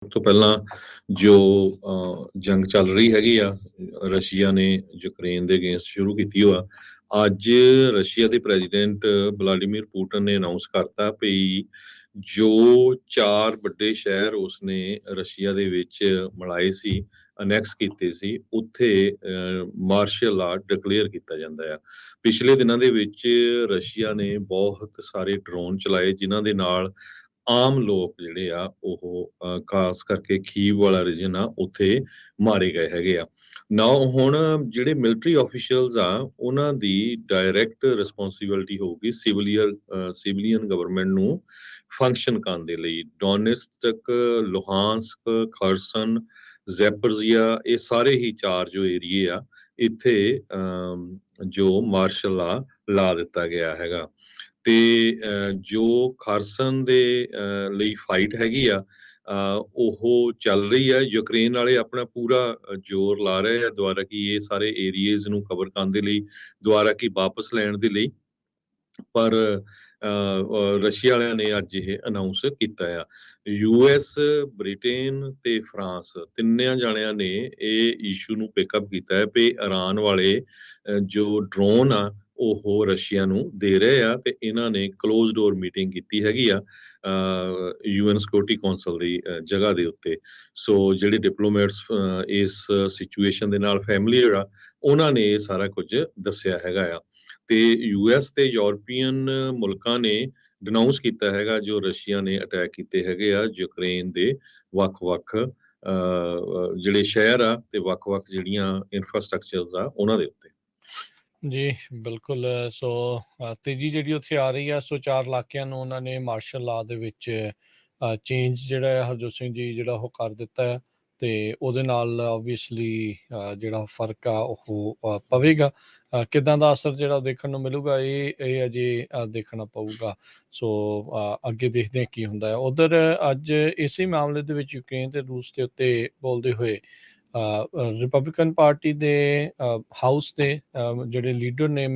ਤੋਂ ਪਹਿਲਾਂ ਜੋ ਜੰਗ ਚੱਲ ਰਹੀ ਹੈਗੀ ਆ, ਰਸ਼ੀਆ ਨੇ ਯੂਕਰੇਨ ਦੇ ਅਗੇਂਸਟ ਸ਼ੁਰੂ ਕੀਤੀ ਹੋਆ। ਅੱਜ ਰਸ਼ੀਆ ਦੇ ਪ੍ਰੈਜ਼ੀਡੈਂਟ ਵਲਾਡੀਮੀਰ ਪੁਟਿਨ ਨੇ ਅਨਾਉਂਸ ਕਰਤਾ ਵੀ ਜੋ 4 ਵੱਡੇ ਸ਼ਹਿਰ ਉਸਨੇ ਰਸ਼ੀਆ ਦੇ ਵਿੱਚ ਮਿਲਾਏ ਸੀ, ਅਨੈਕਸ ਕੀਤੇ ਸੀ, ਉੱਥੇ ਮਾਰਸ਼ਲ ਲਾ ਡਿਕਲੇਅਰ ਕੀਤਾ ਜਾਂਦਾ ਆ। ਪਿਛਲੇ ਦਿਨਾਂ ਦੇ ਵਿੱਚ ਰਸ਼ੀਆ ਨੇ ਬਹੁਤ ਸਾਰੇ ਡਰੋਨ ਚਲਾਏ, ਜਿਨ੍ਹਾਂ ਦੇ ਨਾਲ ਆਮ ਲੋਕ ਜਿਹੜੇ ਆ ਉਹ ਖਾਸ ਕਰਕੇ ਖੀਵ ਵਾਲਾ ਰੀਜਨ ਆ, ਉੱਥੇ ਮਾਰੇ ਗਏ ਹੈਗੇ ਆ। ਨਾਓ ਹੁਣ ਜਿਹੜੇ ਮਿਲਟਰੀ ਆਫੀਸ਼ੀਅਲਸ ਆ, ਉਹਨਾਂ ਦੀ ਡਾਇਰੈਕਟ ਰਿਸਪੌਂਸਿਬਿਲਿਟੀ ਹੋਊਗੀ ਸਿਵਿਲੀਅਨ ਗਵਰਨਮੈਂਟ ਨੂੰ ਫੰਕਸ਼ਨ ਕਰਨ ਦੇ ਲਈ। ਡੋਨੇਟਸਕ, ਲੁਹਾਂਸਕ, ਖਰਸਨ, ਜ਼ੈਪਰਜ਼ੀਆ, ਇਹ ਸਾਰੇ ਹੀ 4 ਜੋ ਏਰੀਏ ਆ, ਇੱਥੇ ਜੋ ਮਾਰਸ਼ਲ ਲਾ ਦਿੱਤਾ ਗਿਆ ਹੈਗਾ। ਤੇ ਜੋ ਖਾਰਸਨ ਦੇ ਲਈ ਫਾਈਟ ਹੈਗੀ ਆ, ਉਹ ਚੱਲ ਰਹੀ ਆ। ਯੂਕਰੇਨ ਵਾਲੇ ਆਪਣਾ ਪੂਰਾ ਜ਼ੋਰ ਲਾ ਰਹੇ ਆ ਦੁਬਾਰਾ ਕਿ ਇਹ ਸਾਰੇ ਏਰੀਏਜ਼ ਨੂੰ ਕਵਰ ਕਰਨ ਦੇ ਲਈ, ਦੁਬਾਰਾ ਕਿ ਵਾਪਸ ਲੈਣ ਦੇ ਲਈ। ਪਰ ਰਸ਼ੀਆ ਵਾਲਿਆਂ ਨੇ ਅੱਜ ਇਹ ਅਨਾਉਂਸ ਕੀਤਾ ਆ। ਯੂਐਸ, ਬ੍ਰਿਟੇਨ ਤੇ ਫਰਾਂਸ ਤਿੰਨਿਆਂ ਜਾਣਿਆਂ ਨੇ ਇਹ ਇਸ਼ੂ ਨੂੰ ਪਿਕਅਪ ਕੀਤਾ ਹੈ ਵੀ ਇਰਾਨ ਵਾਲੇ ਜੋ ਡਰੋਨ ਆ ਉਹ ਰਸ਼ੀਆ ਨੂੰ ਦੇ ਰਹੇ ਆ, ਤੇ ਇਹਨਾਂ ਨੇ ਕਲੋਜ਼ ਡੋਰ ਮੀਟਿੰਗ ਕੀਤੀ ਹੈਗੀ ਆ ਯੂਐਨ ਸਿਕਿਉਰਿਟੀ ਕੌਂਸਲ ਦੀ ਜਗ੍ਹਾ ਦੇ ਉੱਤੇ। ਸੋ ਜਿਹੜੇ ਡਿਪਲੋਮੈਟਸ ਇਸ ਸਿਚੁਏਸ਼ਨ ਦੇ ਨਾਲ ਫੈਮਿਲੀਅਰ ਆ, ਉਹਨਾਂ ਨੇ ਇਹ ਸਾਰਾ ਕੁਝ ਦੱਸਿਆ ਹੈਗਾ ਆ। ਤੇ ਯੂਐਸ ਤੇ ਯੂਰਪੀਅਨ ਮੁਲਕਾਂ ਨੇ ਡਿਨਾਊਂਸ ਕੀਤਾ ਹੈਗਾ ਜੋ ਰਸ਼ੀਆ ਨੇ ਅਟੈਕ ਕੀਤੇ ਹੈਗੇ ਆ ਯੂਕਰੇਨ ਦੇ ਵੱਖ-ਵੱਖ ਜਿਹੜੇ ਸ਼ਹਿਰ ਆ ਤੇ ਵੱਖ-ਵੱਖ ਜਿਹੜੀਆਂ ਇਨਫਰਾਸਟਰਕਚਰਸ ਆ ਉਹਨਾਂ ਦੇ ਉੱਤੇ। ਜੀ ਬਿਲਕੁਲ। ਸੋ ਤੇਜ਼ੀ ਜਿਹੜੀ ਉੱਥੇ ਆ ਰਹੀ ਆ, ਸੋ 4 ਇਲਾਕਿਆਂ ਨੂੰ ਉਹਨਾਂ ਨੇ ਮਾਰਸ਼ਲ ਲਾ ਦੇ ਵਿੱਚ ਚੇਂਜ ਜਿਹੜਾ ਹੈ ਹਰਜੋਤ ਸਿੰਘ ਜੀ ਜਿਹੜਾ ਉਹ ਕਰ ਦਿੱਤਾ ਹੈ, ਤੇ ਉਹਦੇ ਨਾਲ ਓਬਵੀਅਸਲੀ ਜਿਹੜਾ ਫਰਕ ਆ ਉਹ ਪਵੇਗਾ। ਕਿੱਦਾਂ ਦਾ ਅਸਰ ਜਿਹੜਾ ਦੇਖਣ ਨੂੰ ਮਿਲੂਗਾ ਇਹ ਅਜੇ ਦੇਖਣਾ ਪਊਗਾ। ਸੋ ਅੱਗੇ ਦੇਖਦੇ ਹਾਂ ਕੀ ਹੁੰਦਾ ਹੈ। ਉੱਧਰ ਅੱਜ ਇਸੇ ਮਾਮਲੇ ਦੇ ਵਿੱਚ ਯੂਕਰੇਨ ਤੇ ਰੂਸ ਦੇ ਉੱਤੇ ਬੋਲਦੇ ਹੋਏ ਰਿਪਬਲਿਕਨ ਪਾਰਟੀ ਦੇ ਹਾਊਸ ਦੇ ਜਿਹੜੇ ਲੀਡਰ ਨੇ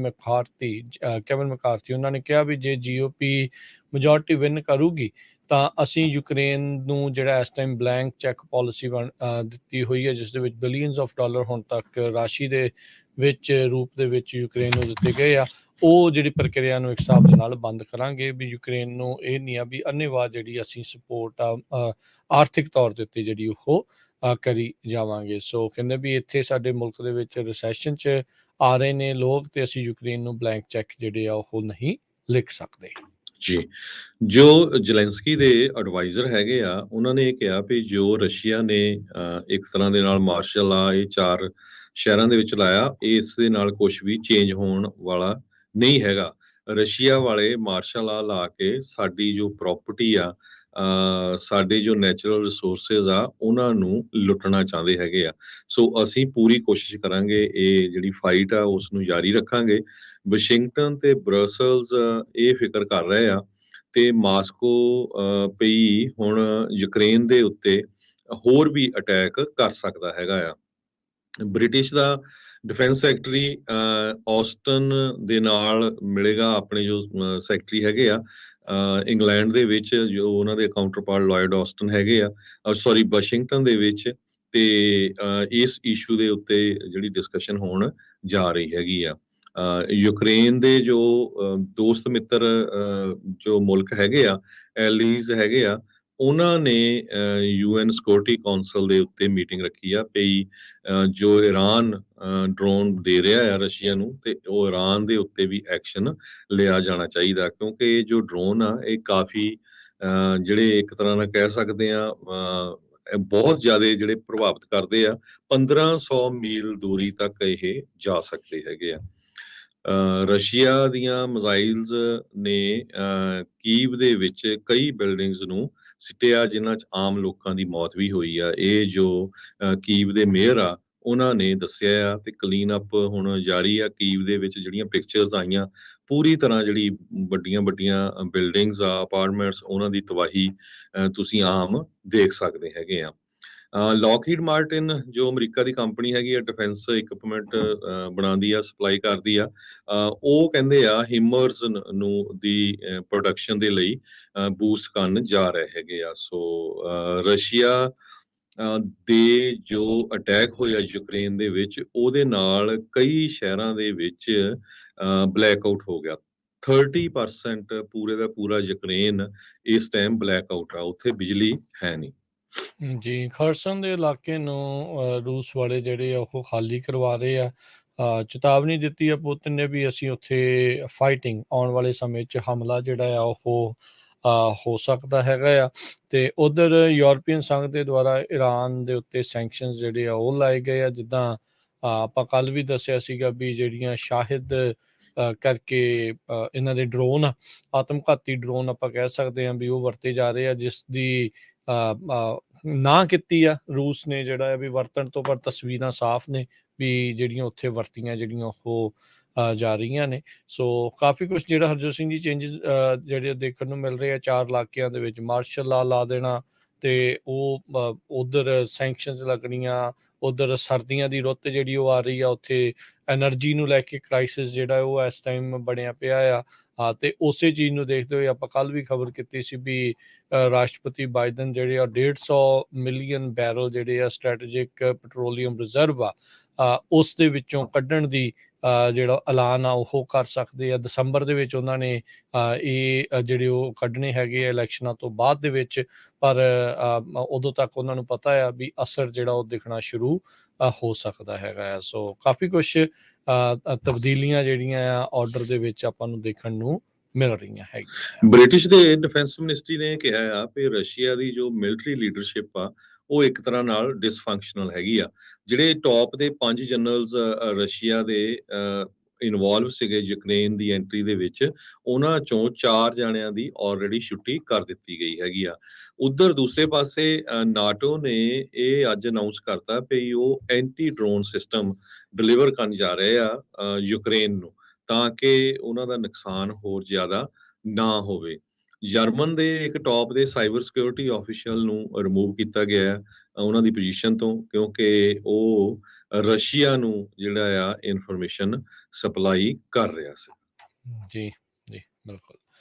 ਕੈਵਨ ਮੈਕਾਰਥੀ, ਉਹਨਾਂ ਨੇ ਕਿਹਾ ਵੀ ਜੇ GOP ਮੈਜੋਰਟੀ ਵਿਨ ਕਰੂਗੀ ਤਾਂ ਅਸੀਂ ਯੂਕਰੇਨ ਨੂੰ ਜਿਹੜਾ ਇਸ ਟਾਈਮ ਬਲੈਂਕ ਚੈੱਕ ਪਾਲਿਸੀ ਦਿੱਤੀ ਹੋਈ ਹੈ, ਜਿਸ ਦੇ ਵਿੱਚ ਬਿਲੀਅਨਸ ਆਫ ਡਾਲਰ ਹੁਣ ਤੱਕ ਰਾਸ਼ੀ ਦੇ ਵਿੱਚ ਰੂਪ ਦੇ ਵਿੱਚ ਯੂਕਰੇਨ ਨੂੰ ਦਿੱਤੇ ਗਏ ਆ, ਉਹ ਜਿਹੜੀ ਪ੍ਰਕਿਰਿਆ ਨੂੰ ਇੱਕ ਹਿਸਾਬ ਦੇ ਨਾਲ ਬੰਦ ਕਰਾਂਗੇ। ਵੀ ਯੂਕਰੇਨ ਨੂੰ ਇਹ ਨਹੀਂ ਆ ਵੀ ਅੰਨ੍ਹੇਵਾਹ ਜਿਹੜੀ ਅਸੀਂ ਸਪੋਰਟ ਆ ਆਰਥਿਕ ਤੌਰ ਦੇ ਉੱਤੇ ਜਿਹੜੀ ਉਹ ਕਰੀ ਜਾਵਾਂਗੇ। ਸੋ ਕਹਿੰਦੇ ਵੀ ਇੱਥੇ ਸਾਡੇ ਮੁਲਕ ਦੇ ਵਿੱਚ ਰਿਸੈਸ਼ਨ 'ਚ ਆ ਰਹੇ ਨੇ ਲੋਕ, ਤੇ ਅਸੀਂ ਯੂਕਰੇਨ ਨੂੰ ਬਲੈਂਕ ਚੈੱਕ ਜਿਹੜੇ ਆ ਉਹ ਨਹੀਂ ਲਿਖ ਸਕਦੇ। ਜੀ, ਜੋ ਜ਼ੈਲੈਂਸਕੀ ਦੇ ਐਡਵਾਈਜ਼ਰ ਹੈਗੇ ਆ, ਉਹਨਾਂ ਨੇ ਇਹ ਕਿਹਾ ਵੀ ਜੋ ਰਸ਼ੀਆ ਨੇ ਇੱਕ ਤਰ੍ਹਾਂ ਦੇ ਨਾਲ ਮਾਰਸ਼ਲ ਲਾ ਇਹ 4 ਸ਼ਹਿਰਾਂ ਦੇ ਵਿੱਚ ਲਾਇਆ, ਇਸ ਦੇ ਨਾਲ ਕੁਝ ਵੀ ਚੇਂਜ ਹੋਣ ਵਾਲਾ ਨਹੀਂ ਹੈਗਾ। ਰਸ਼ੀਆ ਵਾਲੇ ਮਾਰਸ਼ਲ ਲਾ ਕੇ ਸਾਡੀ ਜੋ ਪ੍ਰਾਪਰਟੀ ਆ, ਸਾਡੇ ਜੋ ਨੈਚੁਰਲ ਰਿਸੋਰਸਿਸ ਆ, ਉਹਨਾਂ ਨੂੰ ਲੁੱਟਣਾ ਚਾਹੁੰਦੇ ਹੈਗੇ ਆ। ਸੋ ਅਸੀਂ ਪੂਰੀ ਕੋਸ਼ਿਸ਼ ਕਰਾਂਗੇ, ਇਹ ਜਿਹੜੀ ਫਾਈਟ ਆ ਉਸ ਨੂੰ ਜਾਰੀ ਰੱਖਾਂਗੇ। ਵਾਸ਼ਿੰਗਟਨ ਤੇ ਬਰਸਲਸ ਇਹ ਫਿਕਰ ਕਰ ਰਹੇ ਆ, ਤੇ ਮਾਸਕੋ ਪਈ ਹੁਣ ਯੂਕਰੇਨ ਦੇ ਉੱਤੇ ਹੋਰ ਵੀ ਅਟੈਕ ਕਰ ਸਕਦਾ ਹੈਗਾ ਆ। ਬ੍ਰਿਟਿਸ਼ ਦਾ ਡਿਫੈਂਸ ਸੈਕਟਰੀ ਆਸਟਨ ਦੇ ਨਾਲ ਮਿਲੇਗਾ, ਆਪਣੇ ਜੋ ਸੈਕਟਰੀ ਹੈਗੇ ਆ ਇੰਗਲੈਂਡ ਦੇ ਵਿੱਚ, ਜੋ ਉਹਨਾਂ ਦੇ ਕਾਊਂਟਰਪਾਰਟ ਲਾਇਡ ਆਸਟਨ ਹੈਗੇ ਆ, ਵਾਸ਼ਿੰਗਟਨ ਦੇ ਵਿੱਚ, ਤੇ ਇਸ ਇਸ਼ੂ ਦੇ ਉੱਤੇ ਜਿਹੜੀ ਡਿਸਕਸ਼ਨ ਹੋਣ ਜਾ ਰਹੀ ਹੈਗੀ ਆ। ਯੂਕਰੇਨ ਦੇ ਜੋ ਦੋਸਤ ਮਿੱਤਰ ਜੋ ਮੁਲਕ ਹੈਗੇ ਆ, ਐਲੀਜ਼ ਹੈਗੇ ਆ, ਉਹਨਾਂ ਨੇ UN ਸਿਕਿਉਰਿਟੀ ਕੌਂਸਲ ਦੇ ਉੱਤੇ ਮੀਟਿੰਗ ਰੱਖੀ ਆ ਵੀ ਜੋ ਇਰਾਨ ਡਰੋਨ ਦੇ ਰਿਹਾ ਆ ਰਸ਼ੀਆ ਨੂੰ, ਤੇ ਉਹ ਇਰਾਨ ਦੇ ਉੱਤੇ ਵੀ ਐਕਸ਼ਨ ਲਿਆ ਜਾਣਾ ਚਾਹੀਦਾ, ਕਿਉਂਕਿ ਇਹ ਜੋ ਡਰੋਨ ਆ ਇਹ ਕਾਫੀ ਜਿਹੜੇ ਇੱਕ ਤਰ੍ਹਾਂ ਨਾਲ ਕਹਿ ਸਕਦੇ ਆ ਬਹੁਤ ਜ਼ਿਆਦਾ ਜਿਹੜੇ ਪ੍ਰਭਾਵਿਤ ਕਰਦੇ ਆ। 1500 ਮੀਲ ਦੂਰੀ ਤੱਕ ਇਹ ਜਾ ਸਕਦੇ ਹੈਗੇ ਆ। ਰਸ਼ੀਆ ਦੀਆਂ ਮਿਜ਼ਾਈਲਸ ਨੇ ਕੀਵ ਦੇ ਵਿੱਚ ਕਈ ਬਿਲਡਿੰਗਸ ਨੂੰ ਸਿੱਟਿਆ, ਜਿਨ੍ਹਾਂ 'ਚ ਆਮ ਲੋਕਾਂ ਦੀ ਮੌਤ ਵੀ ਹੋਈ ਆ। ਇਹ ਜੋ ਕੀਵ ਦੇ ਮੇਅਰ ਆ, ਉਹਨਾਂ ਨੇ ਦੱਸਿਆ ਆ, ਤੇ ਕਲੀਨ ਅਪ ਹੁਣ ਜਾਰੀ ਆ। ਕੀਵ ਦੇ ਵਿੱਚ ਜਿਹੜੀਆਂ ਪਿਕਚਰਸ ਆਈਆਂ, ਪੂਰੀ ਤਰ੍ਹਾਂ ਜਿਹੜੀ ਵੱਡੀਆਂ ਬਿਲਡਿੰਗਸ ਆ, ਅਪਾਰਟਮੈਂਟਸ, ਉਹਨਾਂ ਦੀ ਤਬਾਹੀ ਤੁਸੀਂ ਆਮ ਦੇਖ ਸਕਦੇ ਹੈਗੇ ਆ। ਲੌਕਹੀਡ ਮਾਰਟਿਨ ਜੋ ਅਮਰੀਕਾ ਦੀ ਕੰਪਨੀ ਹੈਗੀ ਆ, ਡਿਫੈਂਸ ਇਕਵਿਪਮੈਂਟ ਬਣਾਉਂਦੀ ਆ, ਸਪਲਾਈ ਕਰਦੀ ਆ, ਉਹ ਕਹਿੰਦੇ ਆ ਹਿਮਰਸ ਨੂੰ ਦੀ ਪ੍ਰੋਡਕਸ਼ਨ ਦੇ ਲਈ ਬੂਸਟ ਕਰਨ ਜਾ ਰਹੇ ਹੈਗੇ ਆ। ਸੋ ਰਸ਼ੀਆ ਦੇ ਜੋ ਅਟੈਕ ਹੋਇਆ ਯੂਕਰੇਨ ਦੇ ਵਿੱਚ, ਉਹਦੇ ਨਾਲ ਕਈ ਸ਼ਹਿਰਾਂ ਦੇ ਵਿੱਚ ਬਲੈਕ ਆਊਟ ਹੋ ਗਿਆ। 30% ਪੂਰੇ ਦਾ ਪੂਰਾ ਯੂਕਰੇਨ ਇਸ ਟਾਈਮ ਬਲੈਕ ਆਊਟ ਆ, ਉੱਥੇ ਬਿਜਲੀ ਹੈ ਨਹੀਂ। ਜੀ, ਖਰਸਨ ਦੇ ਇਲਾਕੇ ਨੂੰ ਰੂਸ ਵਾਲੇ ਜਿਹੜੇ ਆ ਉਹ ਖਾਲੀ ਕਰਵਾ ਰਹੇ ਆ। ਚੇਤਾਵਨੀ ਦਿੱਤੀ ਆ ਪੁਤਿਨ ਨੇ ਵੀ ਅਸੀਂ ਉੱਥੇ ਫਾਈਟਿੰਗ ਆਉਣ ਵਾਲੇ ਸਮੇਂ 'ਚ ਹਮਲਾ ਜਿਹੜਾ ਆ ਉਹ ਹੋ ਸਕਦਾ ਹੈਗਾ ਆ। ਤੇ ਉਧਰ ਯੂਰਪੀਅਨ ਸੰਘ ਦੇ ਦੁਆਰਾ ਈਰਾਨ ਦੇ ਉੱਤੇ ਸੈਂਕਸ਼ਨਸ ਜਿਹੜੇ ਆ ਉਹ ਲਾਏ ਗਏ ਆ। ਜਿੱਦਾਂ ਆਪਾਂ ਕੱਲ ਵੀ ਦੱਸਿਆ ਸੀਗਾ ਵੀ ਜਿਹੜੀਆਂ ਸ਼ਾਹਿਦ ਕਰਕੇ ਇਹਨਾਂ ਦੇ ਡਰੋਨ ਆਤਮਘਾਤੀ ਡਰੋਨ ਆਪਾਂ ਕਹਿ ਸਕਦੇ ਹਾਂ ਵੀ ਉਹ ਵਰਤੇ ਜਾ ਰਹੇ ਆ, ਜਿਸ ਦੀ ਨਾ ਕੀਤੀ ਆ ਰੂਸ ਨੇ ਜਿਹੜਾ ਹੈ ਵੀ ਵਰਤਣ ਤੋਂ, ਪਰ ਤਸਵੀਰਾਂ ਸਾਫ਼ ਨੇ ਵੀ ਜਿਹੜੀਆਂ ਉੱਥੇ ਵਰਤੀਆਂ ਜਿਹੜੀਆਂ ਉਹ ਜਾ ਰਹੀਆਂ ਨੇ। ਸੋ ਕਾਫੀ ਕੁਛ ਜਿਹੜਾ ਹਰਜੋਤ ਸਿੰਘ ਜੀ ਚੇਂਜਸ ਜਿਹੜੇ ਦੇਖਣ ਨੂੰ ਮਿਲ ਰਹੇ ਆ। 4 ਇਲਾਕਿਆਂ ਦੇ ਵਿੱਚ ਮਾਰਸ਼ਲ ਲਾ ਲਾ ਦੇਣਾ, ਤੇ ਉਹ ਉਧਰ ਸੈਂਕਸ਼ਨਸ ਲੱਗਣੀਆਂ। ਉਧਰ ਸਰਦੀਆਂ ਦੀ ਰੁੱਤ ਜਿਹੜੀ ਉਹ ਆ ਰਹੀ ਆ, ਉੱਥੇ ਐਨਰਜੀ ਨੂੰ ਲੈ ਕੇ ਕ੍ਰਾਈਸਿਸ ਜਿਹੜਾ ਉਹ ਇਸ ਟਾਈਮ ਬਣਿਆ ਪਿਆ ਆ। ਤੇ ਉਸੇ ਚੀਜ਼ ਨੂੰ ਦੇਖਦੇ ਹੋਏ ਆਪਾਂ ਕੱਲ ਵੀ ਖਬਰ ਕੀਤੀ ਸੀ ਵੀ ਰਾਸ਼ਟਰਪਤੀ ਬਾਈਡਨ ਜਿਹੜੇ ਆ 150 ਮਿਲੀਅਨ ਬੈਰਲ ਜਿਹੜੇ ਆ ਸਟ੍ਰੈਟੇਜਿਕ ਪੈਟਰੋਲੀਅਮ ਰਿਜ਼ਰਵ ਆ ਉਸ ਦੇ ਵਿੱਚੋਂ ਕੱਢਣ ਦੀ ਜਿਹੜਾ ਐਲਾਨ ਆ ਉਹ ਕਰ ਸਕਦੇ ਆ। ਦਸੰਬਰ ਦੇ ਵਿੱਚ ਉਹਨਾਂ ਨੇ ਇਹ ਜਿਹੜੇ ਉਹ ਕੱਢਣੇ ਹੈਗੇ ਆ ਇਲੈਕਸ਼ਨਾਂ ਤੋਂ ਬਾਅਦ ਦੇ ਵਿੱਚ, ਪਰ ਉਦੋਂ ਤੱਕ ਉਹਨਾਂ ਨੂੰ ਪਤਾ ਆ ਵੀ ਅਸਰ ਜਿਹੜਾ ਉਹ ਦਿਖਣਾ ਸ਼ੁਰੂ ਹੋ ਸਕਦਾ ਹੈਗਾ ਆ। ਸੋ ਕਾਫੀ ਕੁਛ ਤਬਦੀਲੀਆਂ ਜਿਹੜੀਆਂ ਆ ਆਰਡਰ ਦੇ ਵਿੱਚ ਆਪਾਂ ਨੂੰ ਦੇਖਣ ਨੂੰ ਮਿਲ ਰਹੀਆਂ ਹੈਗੀਆਂ। ਬ੍ਰਿਟਿਸ਼ ਦੇ ਡਿਫੈਂਸ ਮਿਨਿਸਟਰੀ ਨੇ ਕਿਹਾ ਆ ਕਿ ਰਸ਼ੀਆ ਦੀ ਜੋ ਮਿਲਟਰੀ ਲੀਡਰਸ਼ਿਪ ਆ ਉਹ ਇੱਕ ਤਰ੍ਹਾਂ ਨਾਲ ਡਿਸਫੰਕਸ਼ਨਲ ਹੈਗੀ ਆ। ਜਿਹੜੇ ਟੌਪ ਦੇ 5 ਜਨਰਲਸ ਰਸ਼ੀਆ ਦੇ ਇਨਵੋਲਵ ਸੀਗੇ ਯੂਕਰੇਨ ਦੀ ਐਂਟਰੀ ਦੇ ਵਿੱਚ, ਉਹਨਾਂ ਚੋਂ 4 ਜਾਣਿਆਂ ਦੀ ਆਲਰੇਡੀ ਛੁੱਟੀ ਕਰ ਦਿੱਤੀ ਗਈ ਹੈਗੀ ਆ। ਉਧਰ ਦੂਸਰੇ ਪਾਸੇ ਨਾਟੋ ਨੇ ਇਹ ਅੱਜ ਅਨਾਉਂਸ ਕਰਤਾ ਵੀ ਉਹ ਐਂਟੀ ਡਰੋਨ ਸਿਸਟਮ ਡਿਲੀਵਰ ਕਰਨ ਜਾ ਰਹੇ ਆ ਯੂਕਰੇਨ ਨੂੰ, ਤਾਂ ਕਿ ਉਹਨਾਂ ਦਾ ਨੁਕਸਾਨ ਹੋਰ ਜ਼ਿਆਦਾ ਨਾ ਹੋਵੇ। ਜਰਮਨ ਦੇ ਇੱਕ ਟੌਪ ਦੇ ਸਾਈਬਰ ਸਿਕਿਉਰਿਟੀ ਆਫੀਸ਼ੀਅਲ ਨੂੰ ਰਿਮੂਵ ਕੀਤਾ ਗਿਆ ਹੈ ਉਹਨਾਂ ਦੀ ਪੋਜੀਸ਼ਨ ਤੋਂ, ਕਿਉਂਕਿ ਉਹ ਰਸ਼ੀਆ ਨੂੰ ਜਿਹੜਾ ਆ ਇਨਫੋਰਮੇਸ਼ਨ ਸਪਲਾਈ ਕਰ ਰਿਹਾ ਸੀ। ਜੀ, ਜੀ, ਬਿਲਕੁਲ।